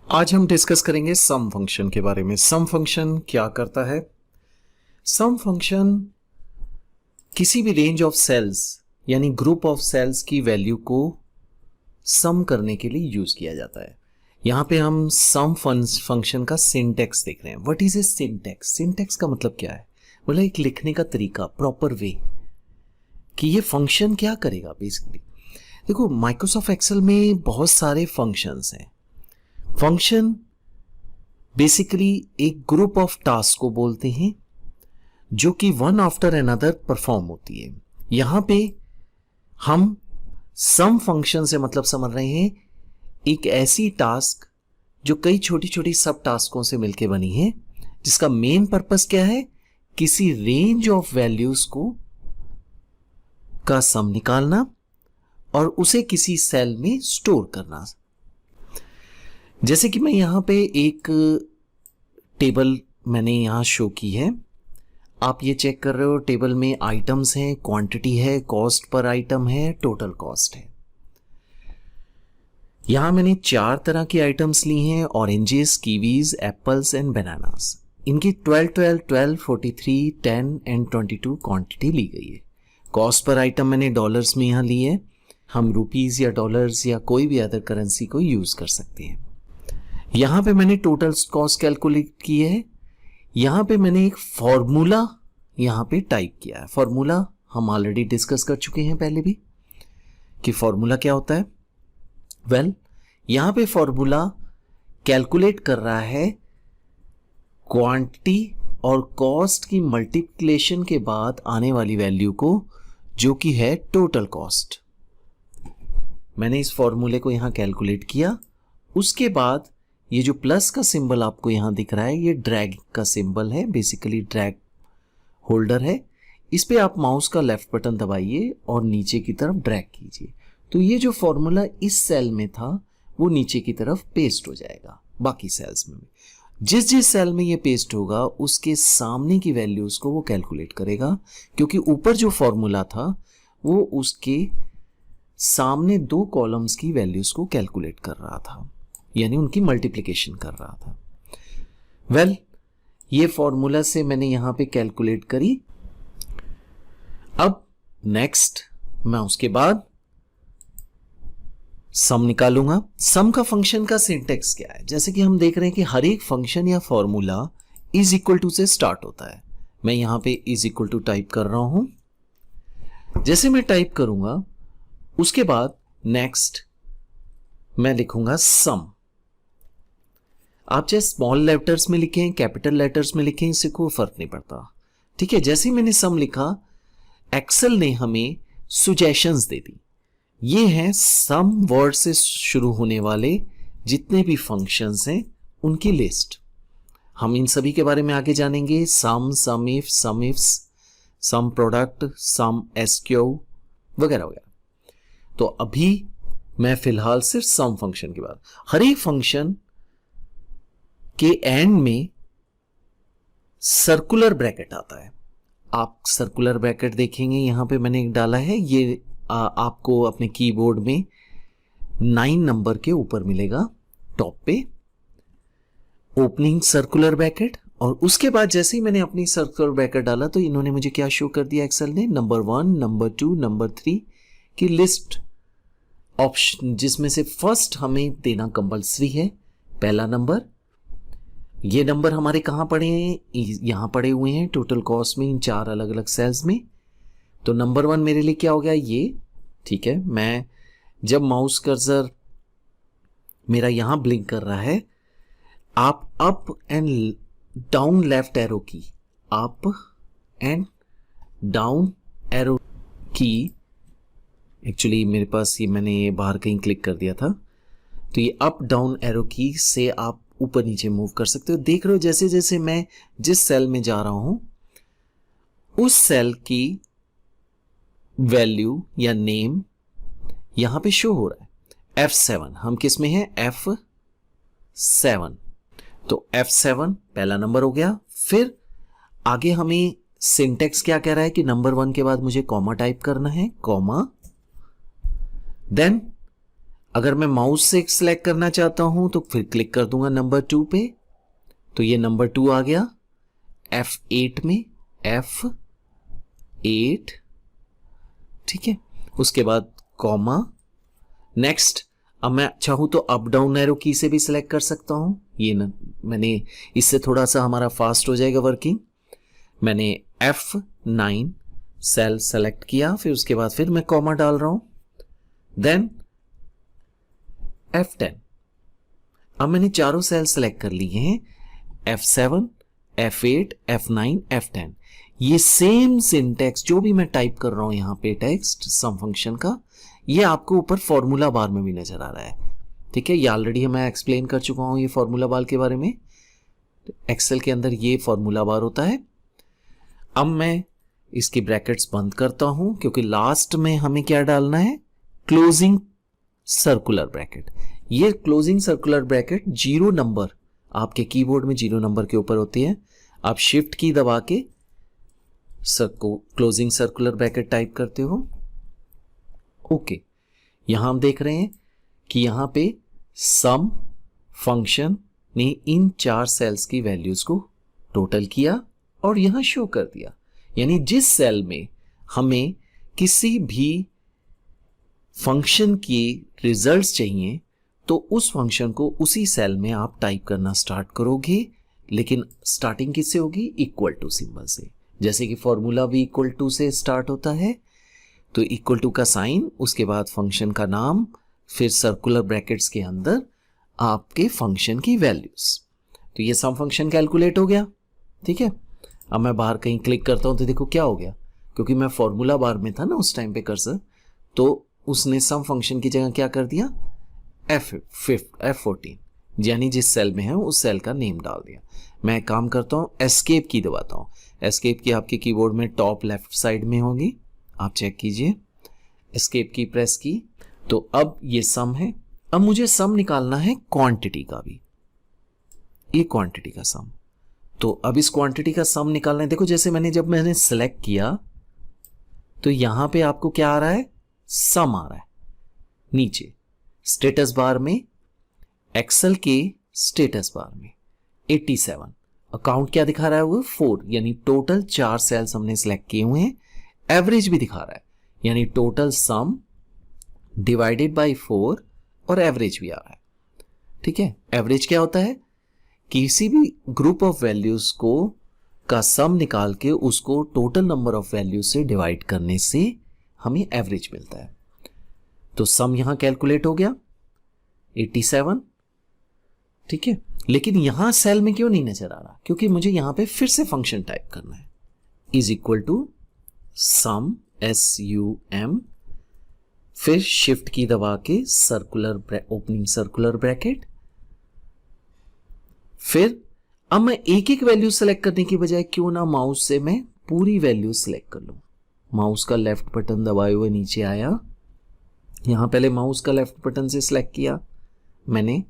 आज हम डिस्कस करेंगे सम फंक्शन के बारे में। सम फंक्शन क्या करता है? सम फंक्शन किसी भी रेंज ऑफ सेल्स यानी ग्रुप ऑफ सेल्स की वैल्यू को सम करने के लिए यूज किया जाता है। यहां पे हम सम फंक्शन का सिंटेक्स देख रहे हैं। What is a syntax? Syntax का मतलब क्या है? मतलब एक लिखने का तरीका, प्रॉपर वे कि ये फंक्शन क्या करेगा। बेसिकली देखो, माइक्रोसॉफ्ट एक्सेल में बहुत सारे फंक्शंस हैं। फंक्शन बेसिकली एक ग्रुप ऑफ टास्क को बोलते हैं जो कि वन आफ्टर अनदर परफॉर्म होती है। यहां पे हम सम फंक्शन से मतलब समझ रहे हैं एक ऐसी टास्क जो कई छोटी छोटी सब टास्कों से मिलकर बनी है, जिसका मेन पर्पस क्या है? किसी रेंज ऑफ वैल्यूज को का सम निकालना और उसे किसी सेल में स्टोर करना। जैसे कि मैं यहां पे एक टेबल मैंने यहां शो की है। आप ये चेक कर रहे हो, टेबल में आइटम्स हैं, क्वांटिटी है, कॉस्ट पर आइटम है, टोटल कॉस्ट है। यहां मैंने 4 तरह की आइटम्स ली हैं, oranges, Kiwis, apples and bananas. इनकी 12, 12, 12, 43, 10 एंड 22 क्वांटिटी ली गई है। कॉस्ट पर आइटम मैंने डॉलर्स में यहां ली है। हम रुपीज या डॉलर्स या कोई भी अदर करेंसी को यूज कर सकते हैं। यहां पे मैंने टोटल कॉस्ट कैलकुलेट की है। यहां पे मैंने एक फॉर्मूला यहां पे टाइप किया है। फॉर्मूला हम ऑलरेडी डिस्कस कर चुके हैं पहले भी कि फॉर्मूला क्या होता है। यहां पे फॉर्मूला कैलकुलेट कर रहा है क्वांटिटी और कॉस्ट की मल्टीप्लिकेशन के बाद आने वाली वैल्यू को, जो कि है टोटल कॉस्ट। मैंने इस फॉर्मूले को यहां कैलकुलेट किया। उसके बाद ये जो प्लस का सिंबल आपको यहां दिख रहा है, ये ड्रैग का सिंबल है, बेसिकली ड्रैग होल्डर है। इस पे आप माउस का लेफ्ट बटन दबाइए और नीचे की तरफ ड्रैग कीजिए, तो ये जो फॉर्मूला इस सेल में था वो नीचे की तरफ पेस्ट हो जाएगा। बाकी सेल्स में जिस जिस सेल में ये पेस्ट होगा उसके सामने की वैल्यूज को वो कैलकुलेट करेगा, क्योंकि ऊपर जो फॉर्मूला था वो उसके सामने 2 कॉलम्स की वैल्यूज को कैलकुलेट कर रहा था, यानी उनकी मल्टीप्लिकेशन कर रहा था। ये फॉर्मूला से मैंने यहां पे कैलकुलेट करी। अब नेक्स्ट मैं उसके बाद सम निकालूंगा। सम का फंक्शन का सिंटेक्स क्या है? जैसे कि हम देख रहे हैं कि हर एक फंक्शन या फॉर्मूला इज इक्वल टू से स्टार्ट होता है। मैं यहां पे इज इक्वल टू टाइप कर रहा हूं। जैसे मैं टाइप करूंगा उसके बाद नेक्स्ट मैं लिखूंगा सम। आप चाहे स्मॉल लेटर्स में लिखें, कैपिटल लेटर्स में लिखें, इससे कोई फर्क नहीं पड़ता। ठीक है, जैसे ही मैंने सम लिखा, एक्सेल ने हमें सुजेशंस दे दी। ये हैं सम वर्ड से शुरू होने वाले जितने भी फंक्शंस हैं उनकी लिस्ट। हम इन सभी के बारे में आगे जानेंगे। Sum, sum if, sum ifs, sum product, sum SQ वगैरह वगैरह। तो अभी मैं फिलहाल सिर्फ सम फंक्शन की बात। हर एक फंक्शन के एंड में सर्कुलर ब्रैकेट आता है। आप सर्कुलर ब्रैकेट देखेंगे, यहां पे मैंने एक डाला है, ये आपको अपने कीबोर्ड में 9 नंबर के ऊपर मिलेगा टॉप पे, ओपनिंग सर्कुलर ब्रैकेट। और उसके बाद जैसे ही मैंने अपनी सर्कुलर ब्रैकेट डाला तो इन्होंने मुझे क्या शो कर दिया एक्सेल ने? नंबर 1, नंबर 2, नंबर 3 की लिस्ट ऑप्शन, जिसमें से फर्स्ट हमें देना कंपल्सरी है, पहला नंबर। ये नंबर हमारे कहां पड़े हैं? यहां पड़े हुए हैं टोटल कॉस्ट में, इन 4 अलग अलग सेल्स में। तो नंबर 1 मेरे लिए क्या हो गया? ये। ठीक है, मैं जब माउस कर्सर मेरा यहां ब्लिंक कर रहा है, आप up and down left arrow की, अप एंड डाउन एरो की, एक्चुअली मेरे पास ये मैंने ये बाहर कहीं क्लिक कर दिया था, तो ये अप डाउन एरो की से आप ऊपर नीचे मूव कर सकते हो। देख रहे हो जैसे जैसे मैं जिस सेल में जा रहा हूं उस सेल की वैल्यू या नेम यहां पे शो हो रहा है। F7, हम किस में हैं? F7। तो F7 पहला नंबर हो गया। फिर आगे हमें सिंटेक्स क्या कह रहा है कि नंबर 1 के बाद मुझे कॉमा टाइप करना है, कॉमा। देन अगर मैं माउस से सिलेक्ट करना चाहता हूं तो फिर क्लिक कर दूंगा नंबर 2 पे, तो ये नंबर 2 आ गया। F8 में F8, ठीक है, उसके बाद कॉमा, नेक्स्ट। अब मैं चाहूं तो अप डाउन एरो की से भी सिलेक्ट कर सकता हूं, ये ना मैंने, इससे थोड़ा सा हमारा फास्ट हो जाएगा वर्किंग। मैंने F9 सेल सेलेक्ट किया, फिर उसके बाद फिर मैं कॉमा डाल रहा हूं, देन F10। अब मैंने चारों सेल सेलेक्ट कर लिए हैं, F7, F8, F9, F10। ये सेम सिंटेक्स जो भी मैं टाइप कर रहा हूं यहां पे टेक्स्ट सम फंक्शन का, ये आपको ऊपर फॉर्मूला बार में भी नजर आ रहा है, ठीक है। ये ऑलरेडी मैं एक्सप्लेन कर चुका हूं ये फॉर्मूला बार के बारे में। एक्सेल के अंदर ये फॉर्मूला बार होता है। अब मैं इसकी ब्रैकेट्स बंद करता हूं, क्योंकि लास्ट में हमें क्या डालना है, क्लोजिंग सर्कुलर ब्रैकेट। ये क्लोजिंग सर्कुलर ब्रैकेट 0 नंबर आपके कीबोर्ड में 0 नंबर के ऊपर होती है। आप शिफ्ट की दबा के क्लोजिंग सर्कुलर ब्रैकेट टाइप करते हो। ओके, यहां हम देख रहे हैं कि यहां पे सम फंक्शन ने इन 4 सेल्स की वैल्यूज को टोटल किया और यहां शो कर दिया। यानी जिस सेल में हमें किसी भी फंक्शन की रिजल्ट्स चाहिए तो उस फंक्शन को उसी सेल में आप टाइप करना स्टार्ट करोगे, लेकिन स्टार्टिंग किससे होगी, इक्वल टू सिंबल से। जैसे कि फॉर्मूला भी इक्वल टू से स्टार्ट होता है, तो इक्वल टू का साइन, उसके बाद फंक्शन का नाम, फिर सर्कुलर ब्रैकेट्स के अंदर आपके फंक्शन की वैल्यूज। तो ये सम फंक्शन कैलकुलेट हो गया, ठीक है। अब मैं बाहर कहीं क्लिक करता हूं तो देखो क्या हो गया, क्योंकि मैं फॉर्मूला बार में था ना उस टाइम पे कर्सर, तो उसने सम फंक्शन की जगह क्या कर दिया, F14, यानी जिस सेल में है उस सेल का नेम डाल दिया। मैं काम करता हूं, एस्केप की दबाता हूं। एस्केप की आपके कीबोर्ड में टॉप लेफ्ट साइड में होगी, आप चेक कीजिए, एस्केप की प्रेस की। तो अब ये सम है। अब मुझे सम निकालना है क्वांटिटी का भी, ये क्वांटिटी का सम। तो अब इस क्वांटिटी का सम निकालना है। देखो जैसे जब मैंने सेलेक्ट किया तो यहां पे आपको क्या आ रहा है, सम आ रहा है नीचे स्टेटस बार में, एक्सेल के स्टेटस बार में 87। अकाउंट क्या दिखा रहा है, वो 4, यानी टोटल 4 सेल्स हमने सेलेक्ट किए हुए हैं। एवरेज भी दिखा रहा है, यानी टोटल सम डिवाइडेड बाय 4, और एवरेज भी आ रहा है, ठीक है। एवरेज क्या होता है, किसी भी ग्रुप ऑफ वैल्यूज को का सम निकाल के उसको टोटल नंबर ऑफ वैल्यूज से डिवाइड करने से हमें एवरेज मिलता है। तो सम यहां कैलकुलेट हो गया 87, ठीक है। लेकिन यहां सेल में क्यों नहीं नजर आ रहा, क्योंकि मुझे यहां पे फिर से फंक्शन टाइप करना है, is equal to sum SUM, फिर शिफ्ट की दबा के ओपनिंग सर्कुलर ब्रैकेट। फिर अब मैं एक एक वैल्यू सेलेक्ट करने की बजाय क्यों ना माउस से मैं पूरी वैल्यू सेलेक्ट कर लूं। माउस का लेफ्ट बटन दबाए हुए नीचे आया, यहां पहले माउस का लेफ्ट बटन से सिलेक्ट किया मैंने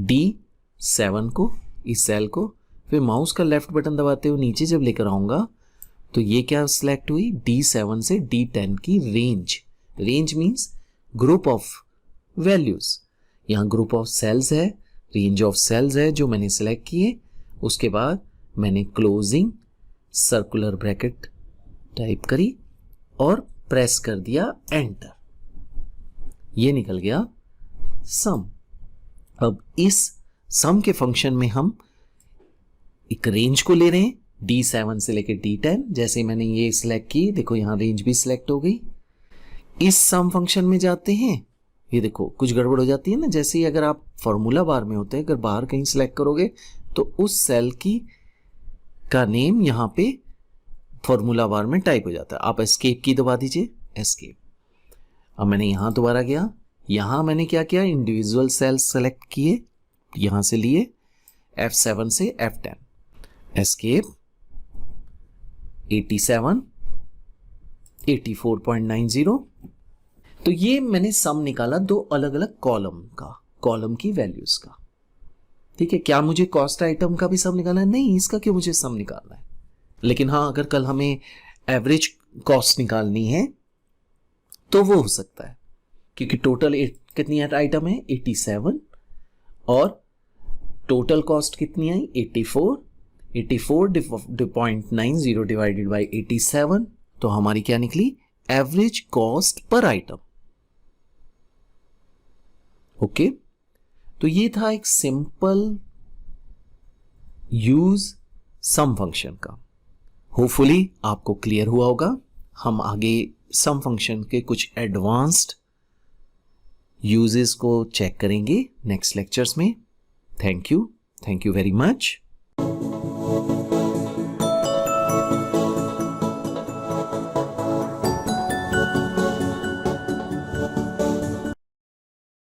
D7 को, इस सेल को, फिर माउस का लेफ्ट बटन दबाते हुए नीचे जब लेकर आऊंगा तो ये क्या सिलेक्ट हुई, D7 से D10 की range means group of values. यहां ग्रुप ऑफ सेल्स है, रेंज ऑफ सेल्स है जो मैंने सिलेक्ट किए। उसके बाद मैंने क्लोजिंग सर्कुलर ब्रैकेट टाइप करी और प्रेस कर दिया एंटर, ये निकल गया सम। अब इस सम के फंक्शन में हम एक रेंज को ले रहे हैं, D7 से लेकर D10। जैसे मैंने ये सिलेक्ट की, देखो यहां रेंज भी सिलेक्ट हो गई। इस सम फंक्शन में जाते हैं, ये देखो कुछ गड़बड़ हो जाती है ना, जैसे ही अगर आप फॉर्मूला बार में होते हैं, अगर बाहर कहीं सिलेक्ट करोगे तो उस सेल की का नेम यहां पे फॉर्मूला बार में टाइप हो जाता है। आप एस्केप की दबा दीजिए, एस्केप। अब मैंने यहां दोबारा गया, यहां मैंने क्या किया, इंडिविजुअल सेल्स सेलेक्ट किए, यहां से लिए F7 से F10, एस्केप 87, 84.90। तो ये मैंने सम निकाला दो अलग अलग कॉलम की वैल्यूज का, ठीक है। क्या मुझे कॉस्ट आइटम का भी सम निकालना है, नहीं, इसका क्यों मुझे सम निकालना है। लेकिन हाँ, अगर कल हमें एवरेज कॉस्ट निकालनी है तो वो हो सकता है, क्योंकि टोटल कितनी आइटम है 87 और टोटल कॉस्ट कितनी आई 84 84.90 डिवाइडेड बाई 87 तो हमारी क्या निकली average cost per item. Okay तो ये था एक सिंपल यूज सम फंक्शन का। होपफुली आपको क्लियर हुआ होगा। हम आगे सम फंक्शन के कुछ एडवांस्ड यूजेस को चेक करेंगे नेक्स्ट लेक्चर्स में। Thank you very much.